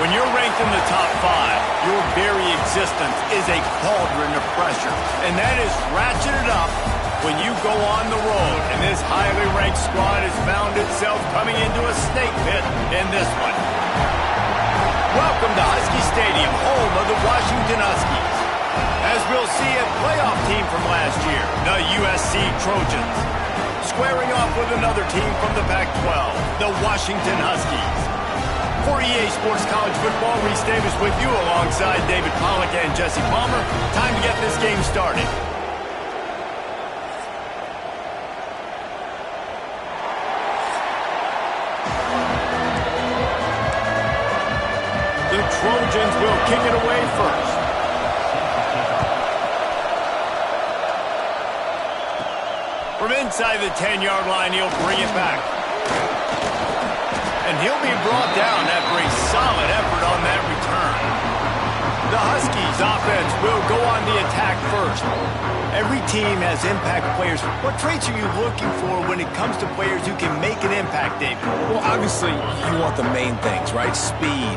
When you're ranked in the top 5, your very existence is a cauldron of pressure. And that is ratcheted up when you go on the road. And this highly ranked squad has found itself coming into a snake pit in this one. Welcome to Husky Stadium, home of the Washington Huskies. As we'll see, a playoff team from last year, the USC Trojans, squaring off with another team from the Pac-12, the Washington Huskies. For EA Sports College Football, Reese Davis with you alongside David Pollack and Jesse Palmer. Time to get this game started. The Trojans will kick it away first. From inside the 10-yard line, he'll bring it back. And he'll be brought down after a solid effort on that return. The Huskies offense will go on the attack first. Every team has impact players. What traits are you looking for when it comes to players who can make an impact, David? Well, obviously, you want the main things, right? Speed,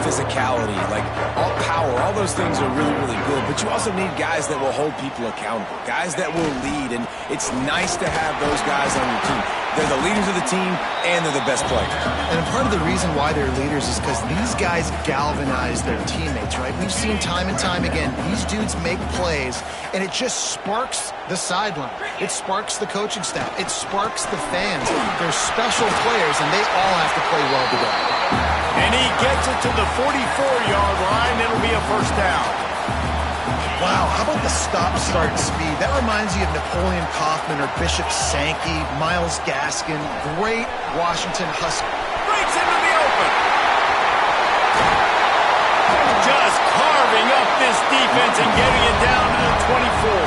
physicality, like all power. All those things are really, really good. But you also need guys that will hold people accountable, guys that will lead. And it's nice to have those guys on your team. They're the leaders of the team, and they're the best players. And part of the reason why they're leaders is because these guys galvanize their teammates, right? We've seen time and time again, these dudes make plays, and it just sparks the sideline. It sparks the coaching staff. It sparks the fans. They're special players, and they all have to play well together. And he gets it to the 44-yard line. It'll be a first down. Wow, how about the stop-start speed? That reminds you of Napoleon Kaufman or Bishop Sankey, Myles Gaskin. Great Washington Husky. Breaks into the open. Just carving up this defense and getting it down to the 24.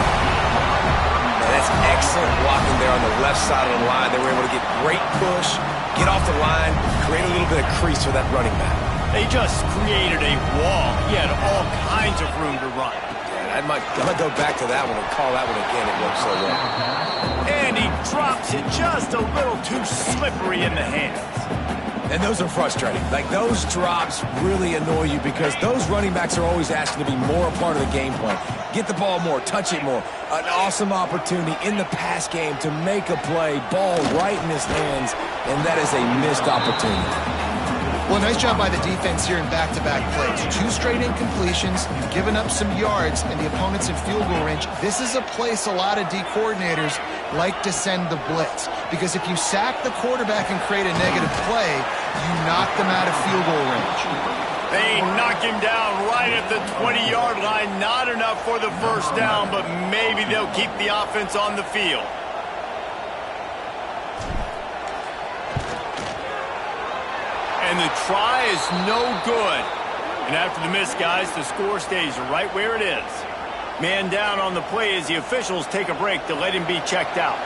That's excellent blocking there on the left side of the line. They were able to get great push, get off the line, create a little bit of crease for that running back. They just created a wall. He had all kinds of room to run. I might go back to that one and call that one again. It worked so well. And he drops it just a little too slippery in the hands. And those are frustrating. Like, those drops really annoy you because those running backs are always asking to be more a part of the game plan. Get the ball more, touch it more. An awesome opportunity in the pass game to make a play, ball right in his hands, and that is a missed opportunity. Well, nice job by the defense here in back-to-back plays. 2 straight incompletions, you've given up some yards, and the opponent's in field goal range. This is a place a lot of D coordinators like to send the blitz, because if you sack the quarterback and create a negative play, you knock them out of field goal range. They knock him down right at the 20-yard line. Not enough for the first down, but maybe they'll keep the offense on the field. And the try is no good. And after the miss, guys, the score stays right where it is. Man down on the play as the officials take a break to let him be checked out.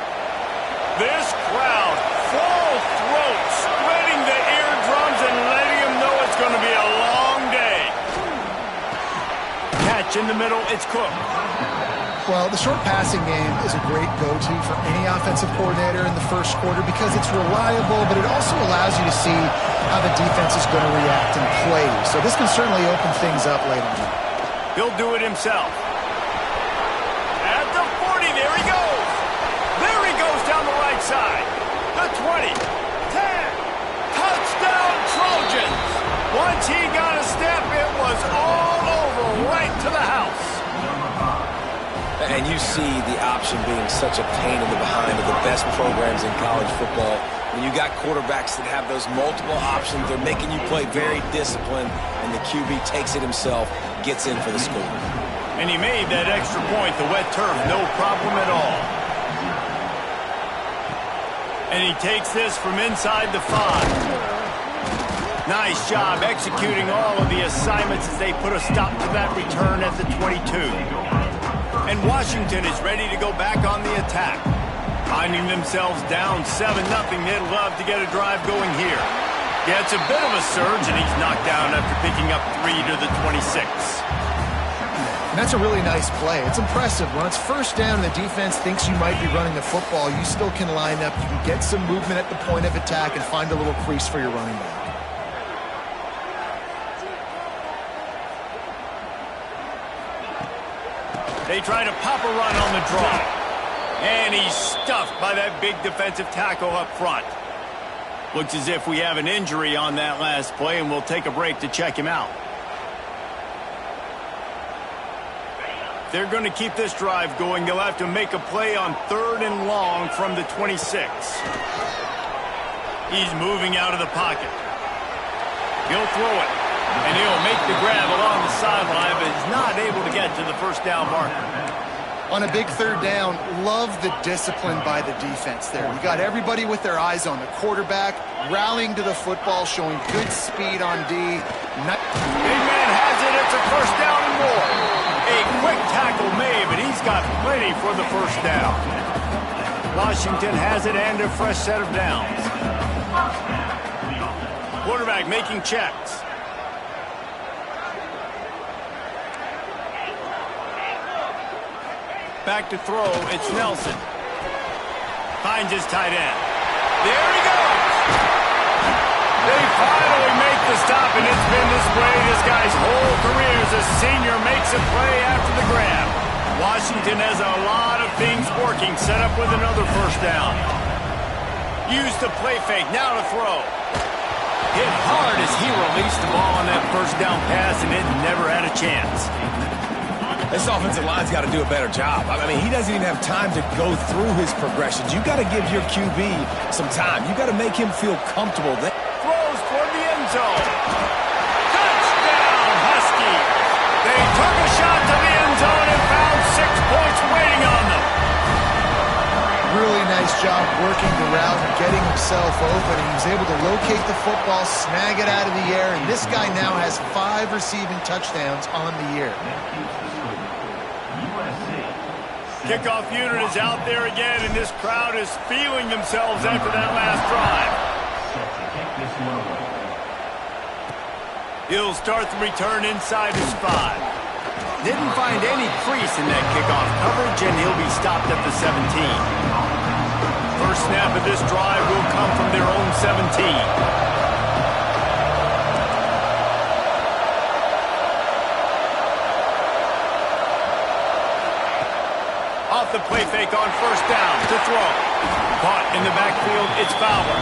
This crowd, full throat, spreading the eardrums and letting him know it's going to be a long day. Catch in the middle, it's Cook. Well, the short passing game is a great go-to for any offensive coordinator in the first quarter because it's reliable, but it also allows you to see how the defense is going to react and play. So this can certainly open things up later on. He'll do it himself. inside. The 20, 10, touchdown Trojans. Once he got a step, it was all over, right to the house. And you see the option being such a pain in the behind of the best programs in college football. When you got quarterbacks that have those multiple options, they're making you play very disciplined, and the QB takes it himself, gets in for the score. And he made that extra point, the wet turf, no problem at all. And he takes this from inside the 5. Nice job executing all of the assignments as they put a stop to that return at the 22. And Washington is ready to go back on the attack. Finding themselves down 7-0, they'd love to get a drive going here. Yeah, it's a bit of a surge, and he's knocked down after picking up 3 to the 26. And that's a really nice play. It's impressive. When it's first down and the defense thinks you might be running the football, you still can line up. You can get some movement at the point of attack and find a little crease for your running back. They try to pop a run on the draw. And he's stuffed by that big defensive tackle up front. Looks as if we have an injury on that last play, and we'll take a break to check him out. They're going to keep this drive going. They'll have to make a play on 3rd and long from the 26. He's moving out of the pocket. He'll throw it. And he'll make the grab along the sideline, but he's not able to get to the first down marker. On a big 3rd down, love the discipline by the defense there. You got everybody with their eyes on the quarterback, rallying to the football, showing good speed on D. Big man has it. It's a first down and more. A quick tackle made, but he's got plenty for the first down. Washington has it and a fresh set of downs. Quarterback making checks. Back to throw, it's Nelson. Finds his tight end. There he goes! They finally make the stop, and it's been this way this guy's whole career as a senior makes a play after the grab. Washington has a lot of things working, set up with another first down. Use the play fake, now to throw. Hit hard as he released the ball on that first down pass, and it never had a chance. This offensive line's got to do a better job. I mean, he doesn't even have time to go through his progressions. You got to give your QB some time. You got to make him feel comfortable. Throws toward the end zone. Touchdown, Husky. They took a shot to the end zone and found 6 points waiting on them. Really nice job working the route and getting himself open. He was able to locate the football, snag it out of the air, and this guy now has 5 receiving touchdowns on the year. Kickoff unit is out there again, and this crowd is feeling themselves after that last drive. He'll start the return inside his 5. Didn't find any crease in that kickoff coverage, and he'll be stopped at the 17. First snap of this drive will come from their own 17. The play fake on first down to throw. Caught in the backfield, it's Fowler.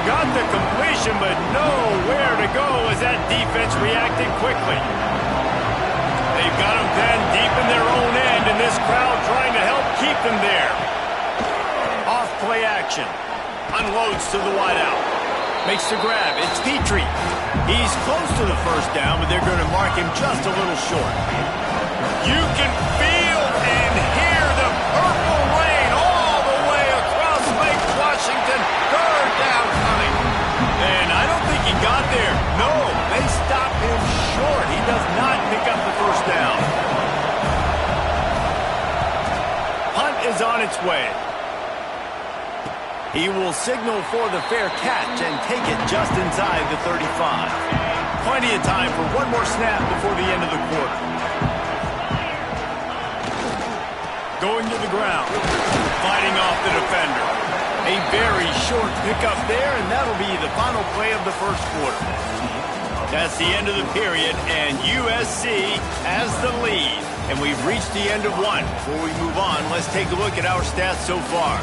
Got the completion, but nowhere to go as that defense reacted quickly. They've got him pinned deep in their own end, and this crowd trying to help keep them there. Off play action. Unloads to the wideout. Makes the grab. It's Petrie. He's close to the first down, but they're going to mark him just a little short. You can feel and hear the purple rain all the way across Lake Washington. 3rd down coming. And I don't think he got there. No, they stopped him short. He does not pick up the first down. Punt is on its way. He will signal for the fair catch and take it just inside the 35. Plenty of time for one more snap before the end of the quarter. Going to the ground, fighting off the defender. A very short pickup there, and that'll be the final play of the first quarter. That's the end of the period, and USC has the lead. And we've reached the end of one. Before we move on, let's take a look at our stats so far.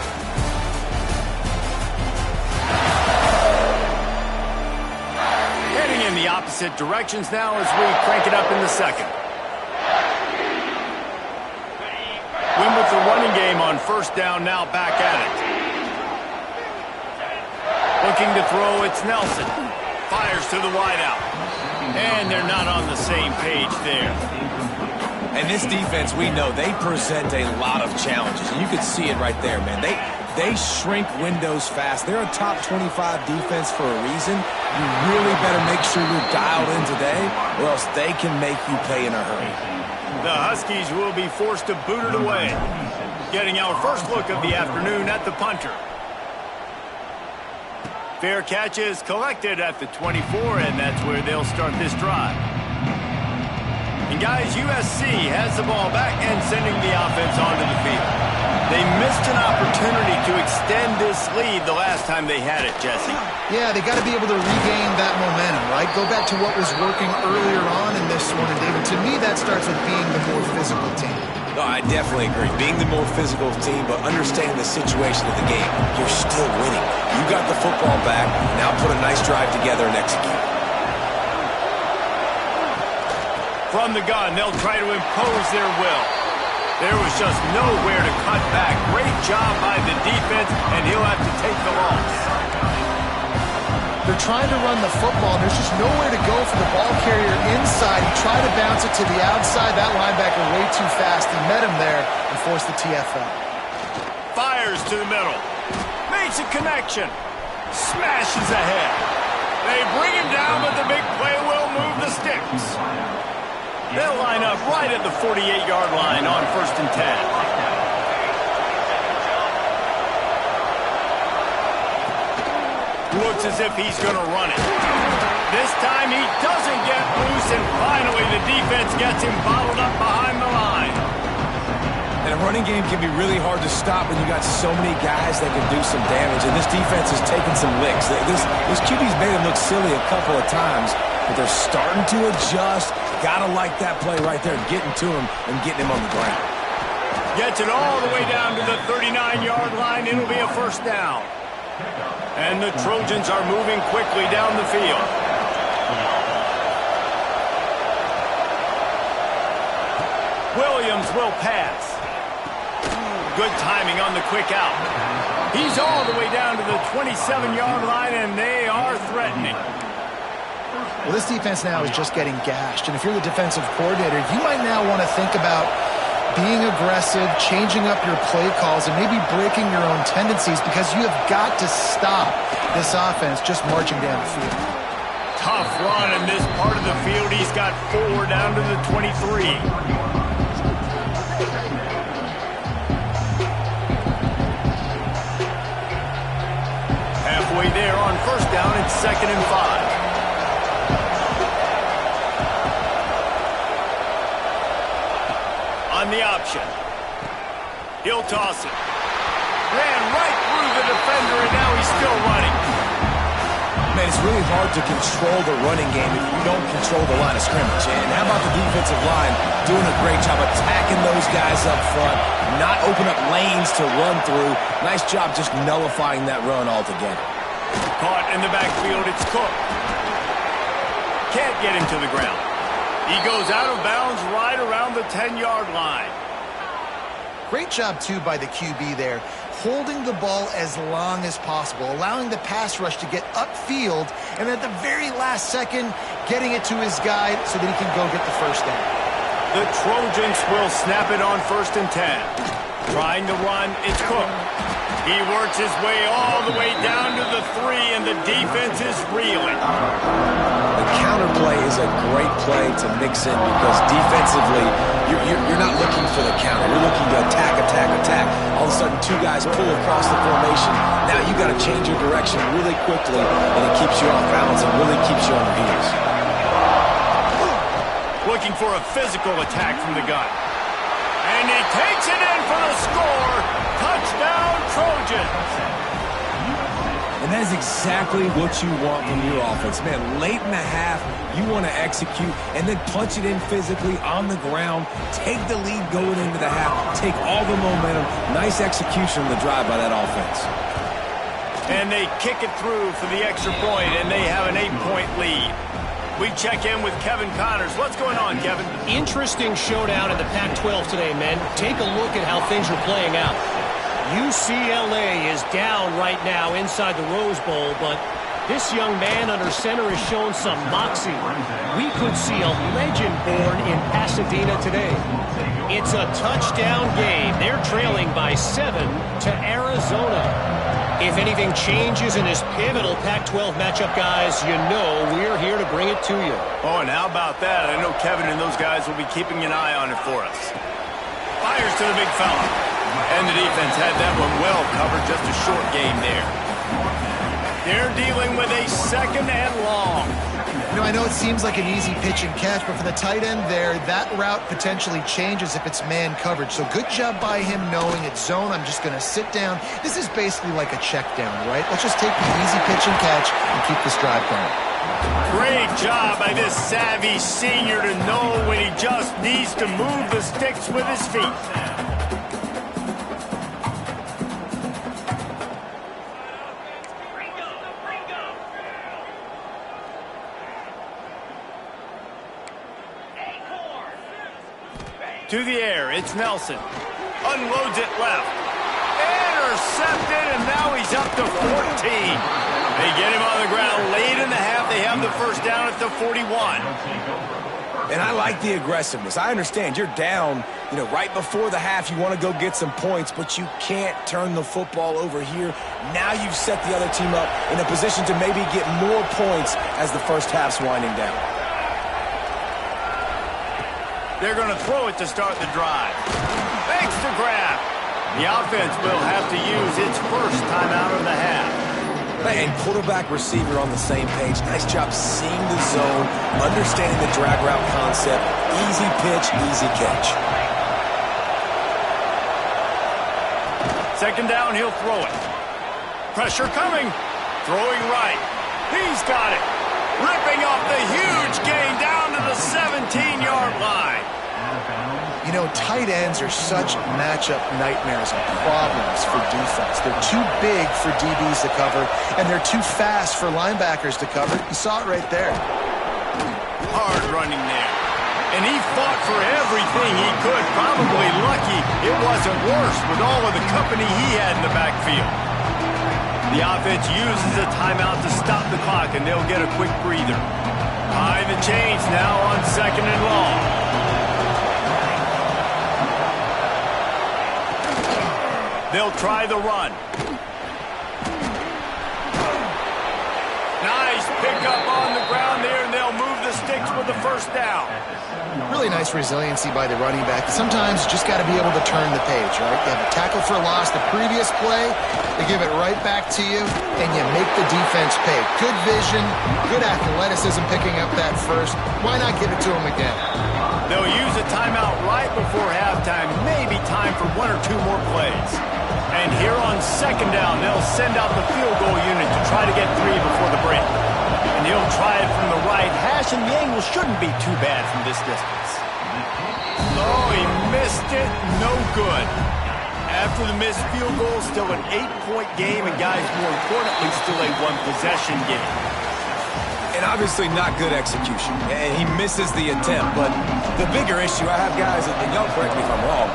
in the opposite directions now as we crank it up in the second. Win with the running game on first down, now back at it. Looking to throw, it's Nelson. Fires to the wideout. And they're not on the same page there. And this defense, we know, they present a lot of challenges. And you can see it right there, man. They shrink windows fast. They're a top 25 defense for a reason. You really better make sure you're dialed in today, or else they can make you pay in a hurry. The Huskies will be forced to boot it away. Getting our first look of the afternoon at the punter. Fair catch is collected at the 24, and that's where they'll start this drive. And guys, USC has the ball back and sending the offense onto the field. They missed an opportunity to extend this lead the last time they had it, Jesse. Yeah, they got to be able to regain that momentum, right? Go back to what was working earlier on in this one. And David, to me, that starts with being the more physical team. No, I definitely agree. Being the more physical team, but understanding the situation of the game. You're still winning. You got the football back. Now put a nice drive together and execute. From the gun, they'll try to impose their will. There was just nowhere to cut back. Great job by the defense, and he'll have to take the loss. They're trying to run the football, and there's just nowhere to go for the ball carrier inside. He tried to bounce it to the outside. That linebacker way too fast. He met him there and forced the TFL. Fires to the middle. Makes a connection. Smashes ahead. They bring him down, but the big play will move the sticks. They'll line up right at the 48-yard line on 1st and 10. Looks as if he's going to run it. This time he doesn't get loose, and finally the defense gets him bottled up behind the line. And a running game can be really hard to stop when you got so many guys that can do some damage. And this defense is taking some licks. This QB's made him look silly a couple of times, but they're starting to adjust. Gotta like that play right there, getting to him and getting him on the ground. Gets it all the way down to the 39-yard line. It'll be a first down. And the Trojans are moving quickly down the field. Williams will pass. Good timing on the quick out. He's all the way down to the 27-yard line, and they are threatening. Well, this defense now is just getting gashed. And if you're the defensive coordinator, you might now want to think about being aggressive, changing up your play calls, and maybe breaking your own tendencies, because you have got to stop this offense just marching down the field. Tough run in this part of the field. He's got 4 down to the 23. Halfway there on first down, it's 2nd and 5. On the option. He'll toss it. Ran right through the defender, and now he's still running. Man, it's really hard to control the running game if you don't control the line of scrimmage. And how about the defensive line doing a great job attacking those guys up front, not open up lanes to run through. Nice job just nullifying that run altogether. Caught in the backfield, it's Cook. Can't get him to the ground. He goes out of bounds right around the 10-yard line. Great job, too, by the QB there, holding the ball as long as possible, allowing the pass rush to get upfield, and at the very last second, getting it to his guy so that he can go get the first down. The Trojans will snap it on 1st and 10. Trying to run, it's Cook. He works his way all the way down to the 3, and the defense is reeling. The counter play is a great play to mix in, because defensively, you're not looking for the counter. You're looking to attack. All of a sudden, 2 guys pull across the formation. Now you got to change your direction really quickly, and it keeps you off balance and really keeps you on your heels. Looking for a physical attack from the gun. And he takes it in for the score. Touchdown, Trojans. And that is exactly what you want from your offense. Man, late in the half, you want to execute and then punch it in physically on the ground. Take the lead going into the half. Take all the momentum. Nice execution on the drive by that offense. And they kick it through for the extra point, and they have an 8-point lead. We check in with Kevin Connors. What's going on, Kevin? Interesting showdown in the Pac-12 today, men. Take a look at how things are playing out. UCLA is down right now inside the Rose Bowl, but this young man under center has shown some moxie. We could see a legend born in Pasadena today. It's a touchdown game. They're trailing by 7 to Arizona. If anything changes in this pivotal Pac-12 matchup, guys, you know we're here to bring it to you. Oh, and how about that? I know Kevin and those guys will be keeping an eye on it for us. Fires to the big fella. And the defense had that one well covered. Just a short game there. They're dealing with a 2nd and long. You know, I know it seems like an easy pitch and catch, but for the tight end there, that route potentially changes if it's man coverage. So good job by him knowing it's zone. I'm just going to sit down. This is basically like a check down, right? Let's just take the easy pitch and catch and keep this drive going. Great job by this savvy senior to know when he just needs to move the sticks with his feet. To the air, it's Nelson. Unloads it left. Intercepted, and now he's up to 14. They get him on the ground late in the half. They have the first down at the 41. And I like the aggressiveness. I understand you're down, right before the half. You want to go get some points, but you can't turn the football over here. Now you've set the other team up in a position to maybe get more points as the first half's winding down. They're going to throw it to start the drive. Thanks to grab. The offense will have to use its first timeout of the half. And quarterback receiver on the same page. Nice job seeing the zone, understanding the drag route concept. Easy pitch, easy catch. 2nd down, he'll throw it. Pressure coming. Throwing right. He's got it. Ripping off the huge gain down to the 17-yard line. You know, tight ends are such matchup nightmares and problems for defense. They're too big for DBs to cover, and they're too fast for linebackers to cover. You saw it right there. Hard running there. And he fought for everything he could. Probably lucky it wasn't worse with all of the company he had in the backfield. The offense uses a timeout to stop the clock, and they'll get a quick breather. High the chains now on 2nd and long. They'll try the run. Nice pickup on the ground there, and they'll move the sticks with the first down. Really nice resiliency by the running back. Sometimes you just got to be able to turn the page, right? You have a tackle for loss the previous play, they give it right back to you, and you make the defense pay. Good vision, good athleticism picking up that first. Why not give it to him again? They'll use a timeout right before halftime, maybe time for 1 or 2 more plays. And here on 2nd down, they'll send out the field goal unit to try to get 3 before the break. And he'll try it from the right hash, and the angle shouldn't be too bad from this distance. Oh, he missed it. No good. After the missed field goal, still an 8-point game, and guys, more importantly, still a 1-possession game. And obviously not good execution. And he misses the attempt, but the bigger issue, I have guys, and y'all correct me if I'm wrong,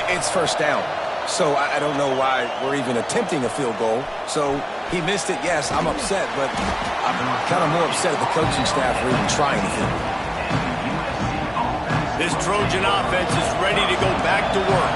it's first down. So I don't know why we're even attempting a field goal. So he missed it, yes, I'm upset, but I'm kind of more upset at the coaching staff for even trying the field goal. This Trojan offense is ready to go back to work.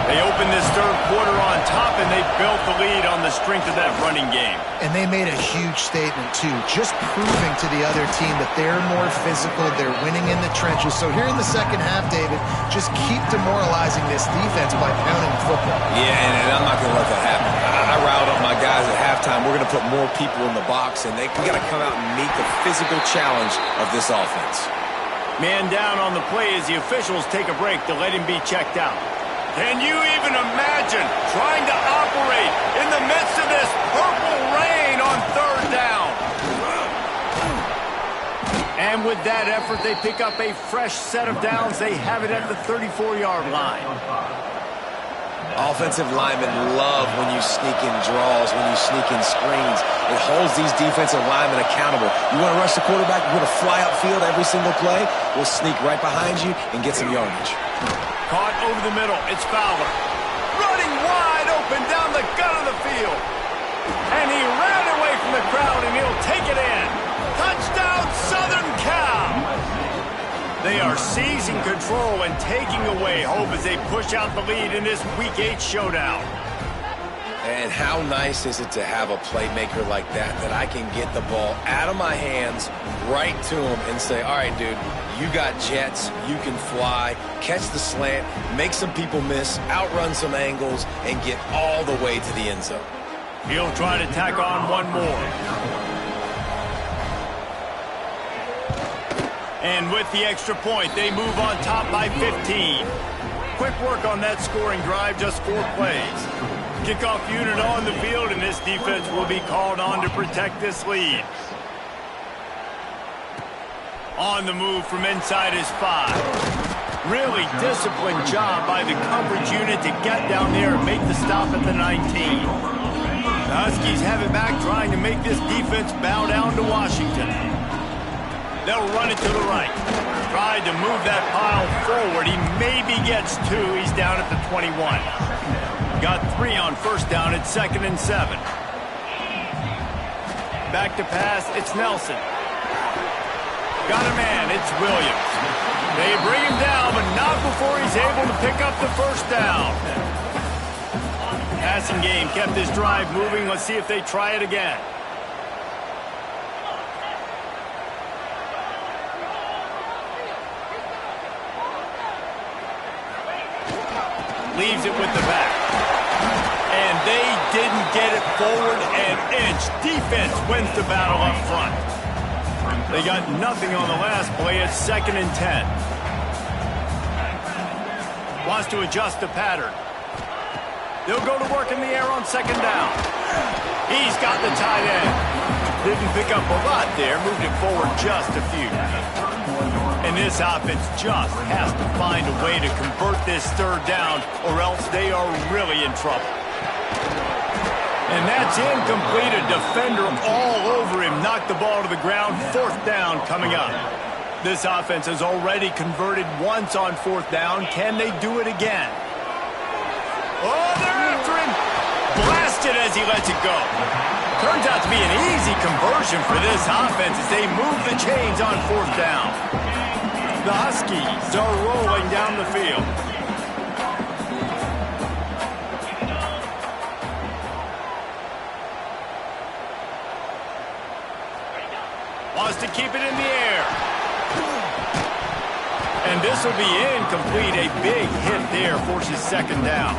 They opened this 3rd quarter on top, and they built the lead on the strength of that running game. And they made a huge statement, too, just proving to the other team that they're more physical, they're winning in the trenches. So here in the second half, David, just keep demoralizing this defense by pounding the football. Yeah, and I'm not going to let that happen. I riled up my guys at halftime. We're going to put more people in the box, and we got to come out and meet the physical challenge of this offense. Man down on the play as the officials take a break to let him be checked out. Can you even imagine trying to operate in the midst of this purple rain on 3rd down? And with that effort, they pick up a fresh set of downs. They have it at the 34-yard line. Offensive linemen love when you sneak in draws, when you sneak in screens. It holds these defensive linemen accountable. You want to rush the quarterback, you want to fly upfield every single play, we'll sneak right behind you and get some yardage. Caught over the middle. It's Fowler. Running wide open down the gut of the field. And he ran away from the crowd, and he'll take it in. Touchdown, Southern Cal! They are seizing control and taking away hope as they push out the lead in this Week 8 showdown. And how nice is it to have a playmaker like that I can get the ball out of my hands right to him and say, all right, dude, you got jets, you can fly, catch the slant, make some people miss, outrun some angles, and get all the way to the end zone. He'll try to tack on one more. And with the extra point, they move on top by 15. Quick work on that scoring drive, just 4 plays. Kickoff unit on the field, and this defense will be called on to protect this lead. On the move from inside his 5. Really disciplined job by the coverage unit to get down there and make the stop at the 19. The Huskies have it back, trying to make this defense bow down to Washington. They'll run it to the right. Tried to move that pile forward. He maybe gets 2. He's down at the 21. Got 3 on first down at 2nd and 7. Back to pass. It's Nelson. Got a man. It's Williams. They bring him down, but not before he's able to pick up the first down. Passing game kept this drive moving. Let's see if they try it again. Leaves it with the back. And they didn't get it forward an inch. Defense wins the battle up front. They got nothing on the last play. It's 2nd and 10. Wants to adjust the pattern. They'll go to work in the air on 2nd down. He's got the tight end. Didn't pick up a lot there. Moved it forward just a few. And this offense just has to find a way to convert this 3rd down, or else they are really in trouble. And that's incomplete. A defender all over him. Knocked the ball to the ground. 4th down coming up. This offense has already converted once on 4th down. Can they do it again? Oh, they're after him. Blasted as he lets it go. Turns out to be an easy conversion for this offense as they move the chains on 4th down. The Huskies are rolling down the field. Wants to keep it in the air. And this will be incomplete. A big hit there forces 2nd down.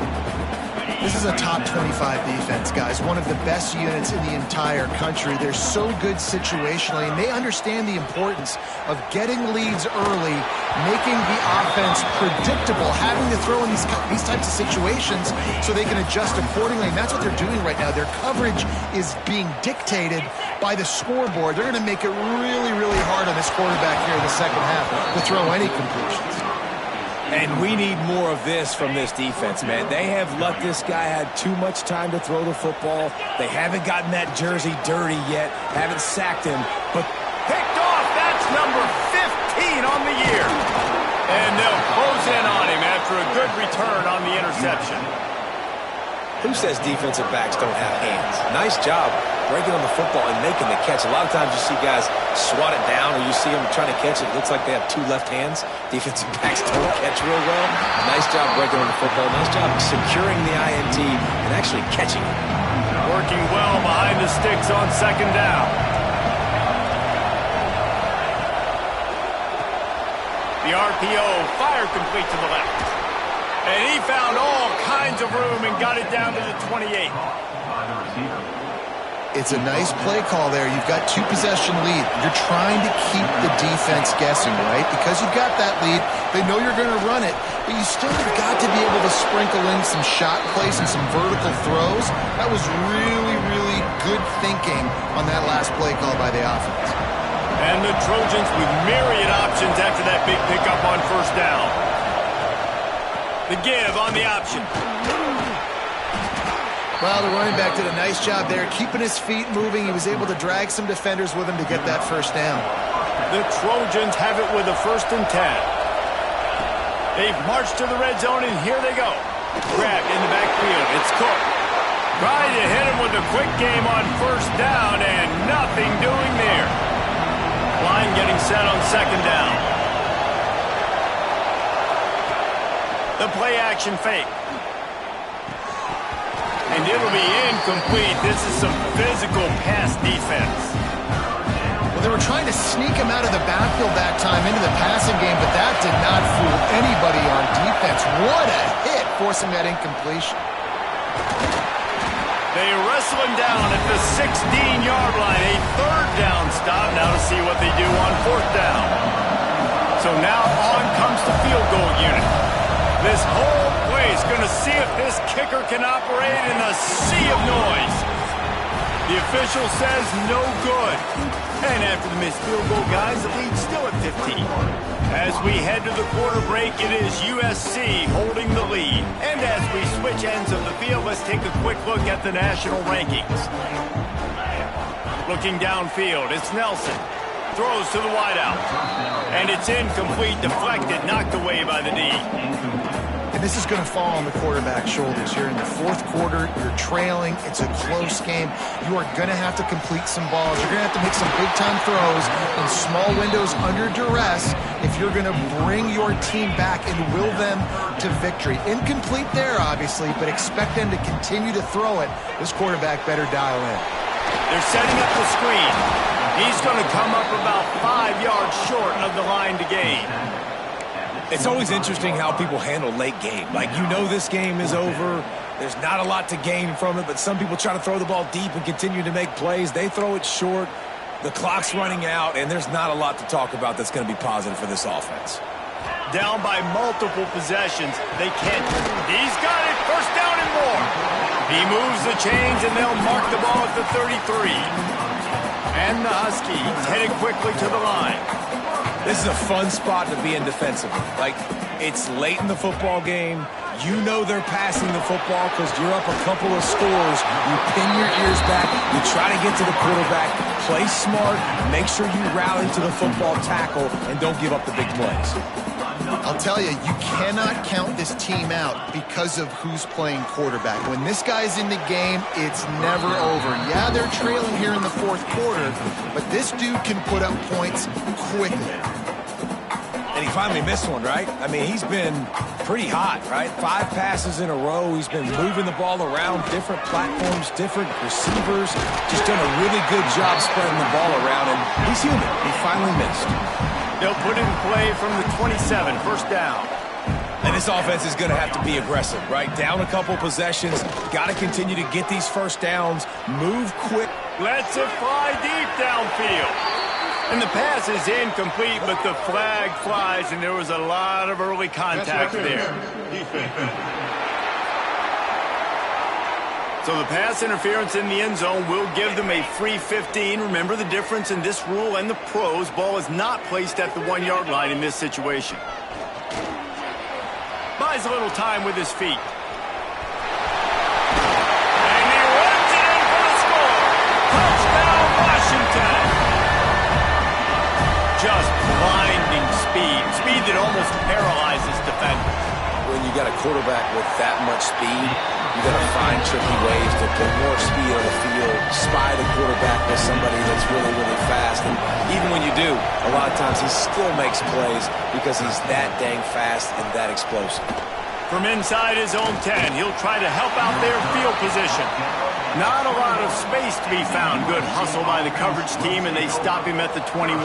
This is a top 25 defense, guys. One of the best units in the entire country. They're so good situationally, and they understand the importance of getting leads early, making the offense predictable, having to throw in these types of situations so they can adjust accordingly. And that's what they're doing right now. Their coverage is being dictated by the scoreboard. They're going to make it really, really hard on this quarterback here in the 2nd half to throw any completions. And we need more of this from this defense, man. They have let this guy have too much time to throw the football. They haven't gotten that jersey dirty yet, haven't sacked him, but picked off. That's number 15 on the year. And they'll close in on him after a good return on the interception. Who says defensive backs don't have hands? Nice job breaking on the football and making the catch. A lot of times you see guys swat it down, or you see them trying to catch it. It looks like they have 2 left hands. Defensive backs don't catch real well. Nice job breaking on the football. Nice job securing the INT and actually catching it. Working well behind the sticks on 2nd down. The RPO fired complete to the left. And he found all kinds of room and got it down to the 28. It's a nice play call there. You've got 2-possession lead. You're trying to keep the defense guessing, right? Because you've got that lead, they know you're going to run it, but you still have got to be able to sprinkle in some shot plays and some vertical throws. That was really, really good thinking on that last play call by the offense. And the Trojans with myriad options after that big pickup on 1st down. The give on the option. Well, the running back did a nice job there, keeping his feet moving. He was able to drag some defenders with him to get that first down. The Trojans have it with a 1st and 10. They've marched to the red zone, and here they go. Grabbed in the backfield. It's Cook. Trying to hit him with a quick game on 1st down, and nothing doing there. Line getting set on 2nd down. The play action fake. And it'll be incomplete. This is some physical pass defense. Well, they were trying to sneak him out of the backfield that time into the passing game, but that did not fool anybody on defense. What a hit, forcing that incompletion. They wrestle him down at the 16-yard line. A 3rd down stop. Now to see what they do on 4th down. So now on comes the field goal unit. This whole play is going to see if this kicker can operate in a sea of noise. The official says no good. And after the missed field goal, guys, the lead's still at 15. As we head to the quarter break, it is USC holding the lead. And as we switch ends of the field, let's take a quick look at the national rankings. Looking downfield, it's Nelson. Throws to the wideout. And it's incomplete, deflected, knocked away by the D. And this is going to fall on the quarterback's shoulders. You're in the 4th quarter. You're trailing. It's a close game. You are going to have to complete some balls. You're going to have to make some big-time throws in small windows under duress if you're going to bring your team back and will them to victory. Incomplete there, obviously, but expect them to continue to throw it. This quarterback better dial in. They're setting up the screen. He's going to come up about 5 yards short of the line to gain. It's always interesting how people handle late game. Like, you know this game is over. There's not a lot to gain from it, but some people try to throw the ball deep and continue to make plays. They throw it short. The clock's running out, and there's not a lot to talk about that's going to be positive for this offense. Down by multiple possessions. They can't. He's got it. 1st down and more. He moves the chains, and they'll mark the ball at the 33. And the Huskies headed quickly to the line. This is a fun spot to be in defensively. Like, it's late in the football game. You know they're passing the football because you're up a couple of scores. You pin your ears back. You try to get to the quarterback. Play smart. Make sure you rally to the football tackle and don't give up the big plays. I'll tell you, you cannot count this team out because of who's playing quarterback. When this guy's in the game, it's never over. Yeah, they're trailing here in the 4th quarter, but this dude can put up points quickly. And he finally missed one, right? I mean, he's been pretty hot, right? 5 passes in a row. He's been moving the ball around, different platforms, different receivers. Just done a really good job spreading the ball around, and he's human. He finally missed. They'll put it in play from the 27, 1st down. And this offense is going to have to be aggressive, right? Down a couple possessions. Got to continue to get these 1st downs. Move quick. Lets it fly deep downfield. And the pass is incomplete, but the flag flies, and there was a lot of early contact there. So the pass interference in the end zone will give them a free 15. Remember the difference in this rule and the pros. Ball is not placed at the 1-yard line in this situation. Buys a little time with his feet. And he runs it in for the score. Touchdown, Washington. Just blinding speed. Speed that almost paralyzes defenders. When you got a quarterback with that much speed, you got to find tricky ways to put more speed on the field, spy the quarterback with somebody that's really, really fast. And even when you do, a lot of times he still makes plays because he's that dang fast and that explosive. From inside his own 10, he'll try to help out their field position. Not a lot of space to be found. Good hustle by the coverage team, and they stop him at the 21.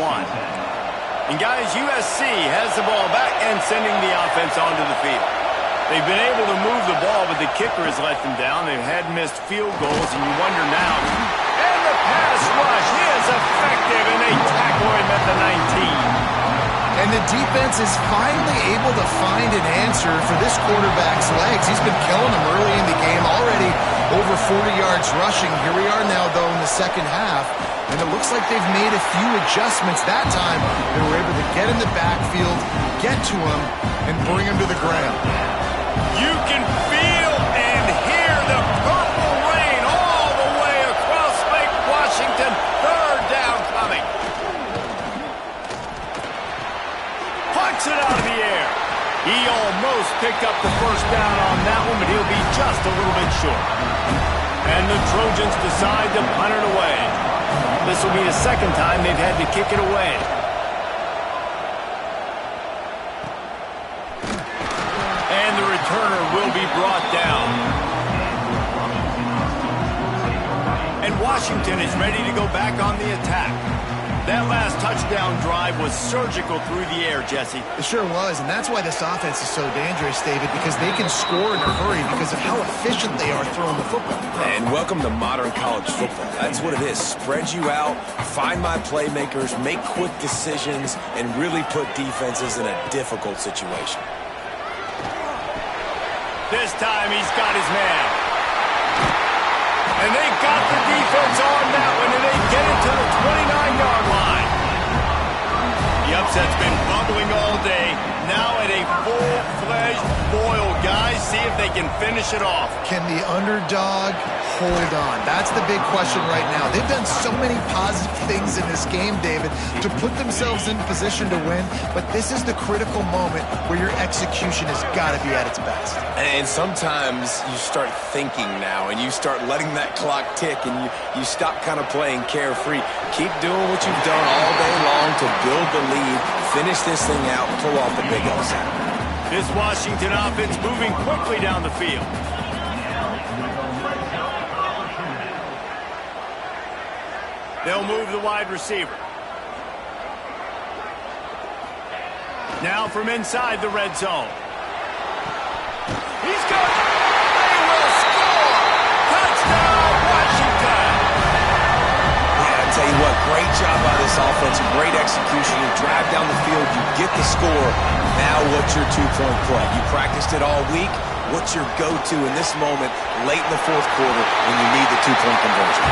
And guys, USC has the ball back and sending the offense onto the field. They've been able to move the ball, but the kicker has let them down. They've had missed field goals, and you wonder now. And the pass rush is effective, and they tackle him at the 19. And the defense is finally able to find an answer for this quarterback's legs. He's been killing them early in the game, already over 40 yards rushing. Here we are now, though, in the 2nd half. And it looks like they've made a few adjustments that time. They were able to get in the backfield, get to him, and bring him to the ground. You can feel and hear the purple rain all the way across Lake Washington. Third down coming. Punts it out of the air. He almost picked up the first down on that one, but he'll be just a little bit short. And the Trojans decide to punt it away. This will be the second time they've had to kick it away. And the returner will be brought down. And Washington is ready to go back on the attack. That last touchdown drive was surgical through the air, Jesse. It sure was, and that's why this offense is so dangerous, David, because they can score in a hurry because of how efficient they are throwing the football. And welcome to modern college football. That's what it is. Spread you out, find my playmakers, make quick decisions, and really put defenses in a difficult situation. This time he's got his man. And they got the defense on that one, and they get it to the 29-yard line. The upset's been bubbling all day. Now at a full-fledged boil, guys. See if they can finish it off. Can the underdog hold on? That's the big question right now. They've done so many positive things in this game, David, to put themselves in position to win, but this is the critical moment where your execution has got to be at its best. And sometimes you start thinking now, and you start letting that clock tick, and you stop kind of playing carefree. Keep doing what you've done all day long to build the lead, finish this thing out, and pull off the big upset. This Washington offense moving quickly down the field. They'll move the wide receiver. Now from inside the red zone. He's good. They will score. Touchdown, Washington. Yeah, I tell you what, great job by this offense. Great execution. You drive down the field, you get the score. Now what's your two-point play? You practiced it all week. What's your go-to in this moment late in the fourth quarter when you need the two-point conversion?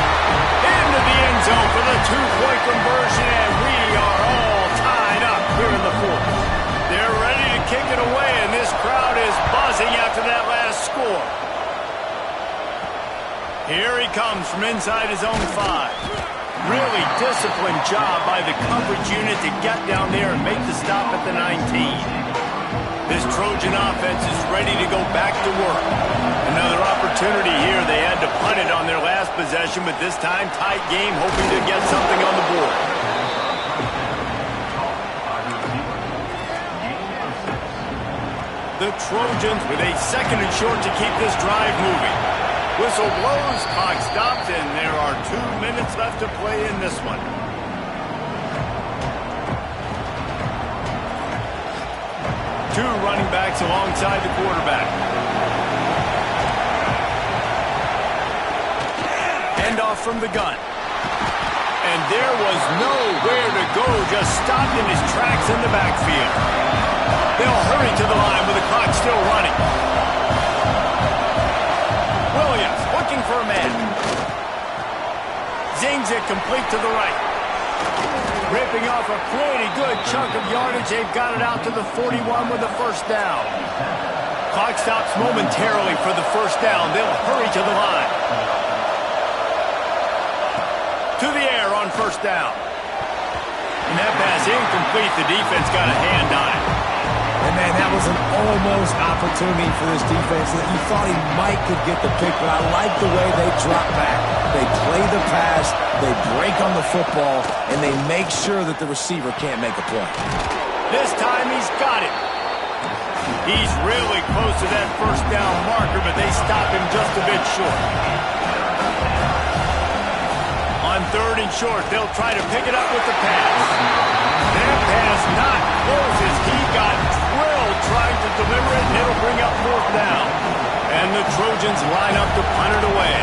Into the end zone for the two-point conversion, and we are all tied up here in the fourth. They're ready to kick it away, and this crowd is buzzing after that last score. Here he comes from inside his own 5. Really disciplined job by the coverage unit to get down there and make the stop at the 19. This Trojan offense is ready to go back to work. Another opportunity here. They had to punt it on their last possession, but this time tight game, hoping to get something on the board. The Trojans with a second and short to keep this drive moving. Whistle blows, clock stops, and there are 2 minutes left to play in this one. Two running backs alongside the quarterback. Handoff from the gun. And there was nowhere to go, just stopped in his tracks in the backfield. They'll hurry to the line with the clock still running. Williams looking for a man. Zings it complete to the right. Ripping off a pretty good chunk of yardage. They've got it out to the 41 with the first down. Clock stops momentarily for the first down. They'll hurry to the line. To the air on first down. And that pass incomplete. The defense got a hand on it. And, man, that was an almost opportunity for this defense that you thought he might could get the pick, but I like the way they drop back. They play the pass, they break on the football, and they make sure that the receiver can't make a play. This time he's got it. He's really close to that first down marker, but they stop him just a bit short. On third and short, they'll try to pick it up with the pass. That pass not close as he got drilled trying to deliver it, and it'll bring up fourth down. And the Trojans line up to punt it away.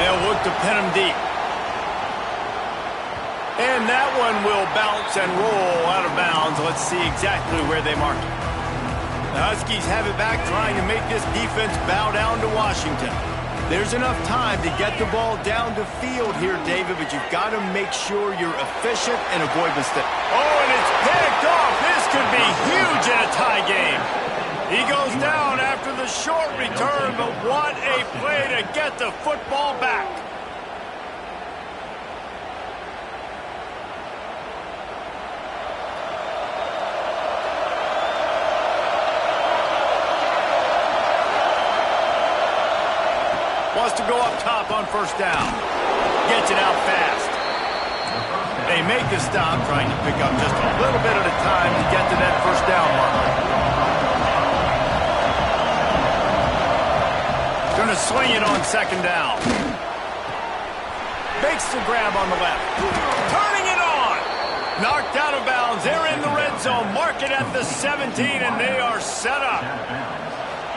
They'll look to pin him deep. And that one will bounce and roll out of bounds. Let's see exactly where they mark it. The Huskies have it back, trying to make this defense bow down to Washington. There's enough time to get the ball down the field here, David, but you've got to make sure you're efficient and avoid mistakes. Oh, and it's picked off. This could be huge in a tie game. He goes down after the short return, but what a play to get the football back. Wants to go up top on first down. Gets it out fast. They make the stop, trying to pick up just a little bit at a time to get to that first down marker. Going to swing it on second down. Makes the grab on the left. Turning it on. Knocked out of bounds. They're in the red zone. Mark it at the 17, and they are set up.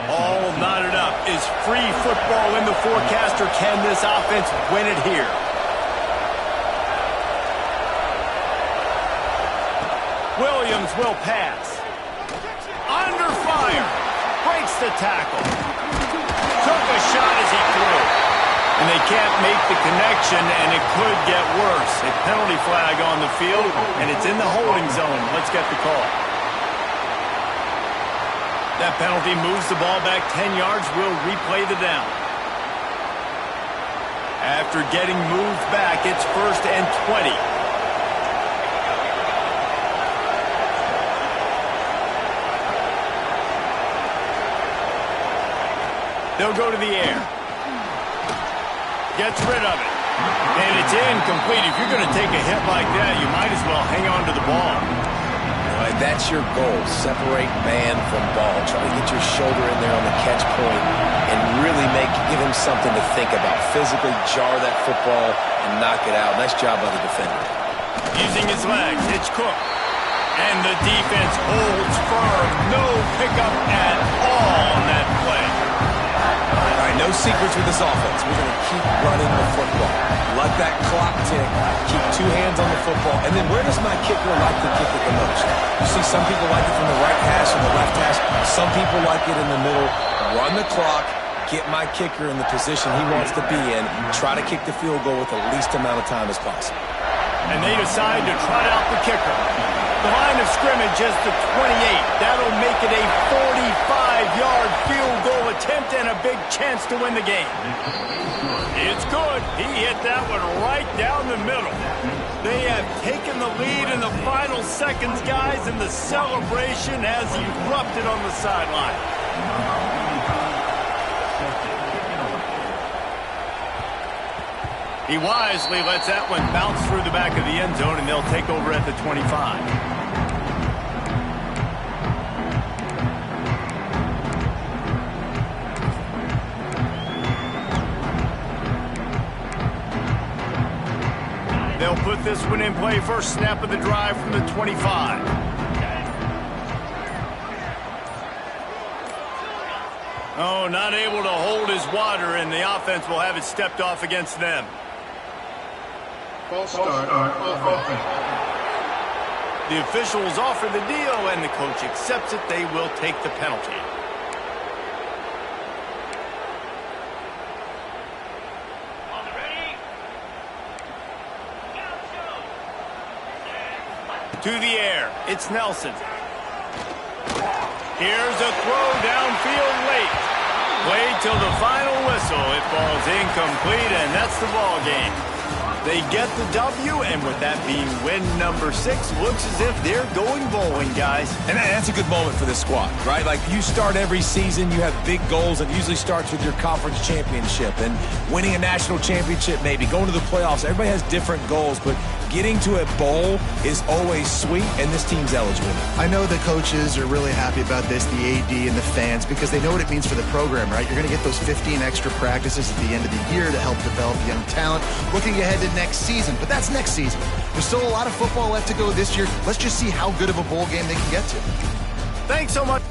All knotted up. Is free football in the forecast, or can this offense win it here? Williams will pass. Under fire. Breaks the tackle. Took a shot as he threw. And they can't make the connection, and it could get worse. A penalty flag on the field, and it's in the holding zone. Let's get the call. That penalty moves the ball back 10 yards. We'll replay the down. After getting moved back, it's 1st and 20. They'll go to the air. Gets rid of it. And it's incomplete. If you're going to take a hit like that, you might as well hang on to the ball. Right, that's your goal. Separate man from ball. Try to get your shoulder in there on the catch point and really give him something to think about. Physically jar that football and knock it out. Nice job by the defender. Using his legs, it's Cook. And the defense holds firm. No pickup at all on that play. All right, no secrets with this offense. We're going to keep running the football. Let that clock tick. Keep two hands on the football. And then where does my kicker like to kick it the most? You see some people like it from the right hash and the left hash. Some people like it in the middle. Run the clock. Get my kicker in the position he wants to be in. Try to kick the field goal with the least amount of time as possible. And they decide to trot out the kicker. The line of scrimmage is the 28. That'll make it a 45-yard field goal attempt and a big chance to win the game. It's good. He hit that one right down the middle. They have taken the lead in the final seconds, guys, and the celebration has erupted on the sideline. He wisely lets that one bounce through the back of the end zone, and they'll take over at the 25. They'll put this one in play. First snap of the drive from the 25. Oh, not able to hold his water, and the offense will have it stepped off against them. False start on offense. The officials offer the deal, and the coach accepts it. They will take the penalty. To the air. It's Nelson. Here's a throw downfield late. Wait till the final whistle. It falls incomplete, and that's the ball game. They get the W, and with that being win number 6, looks as if they're going bowling, guys. And that's a good moment for this squad, right? Like, you start every season, you have big goals. It usually starts with your conference championship and winning a national championship, maybe going to the playoffs. Everybody has different goals, but getting to a bowl is always sweet, and this team's eligible. I know the coaches are really happy about this, the AD and the fans, because they know what it means for the program, right? You're going to get those 15 extra practices at the end of the year to help develop young talent. Looking ahead to next season, but that's next season. There's still a lot of football left to go this year. Let's just see how good of a bowl game they can get to. Thanks so much.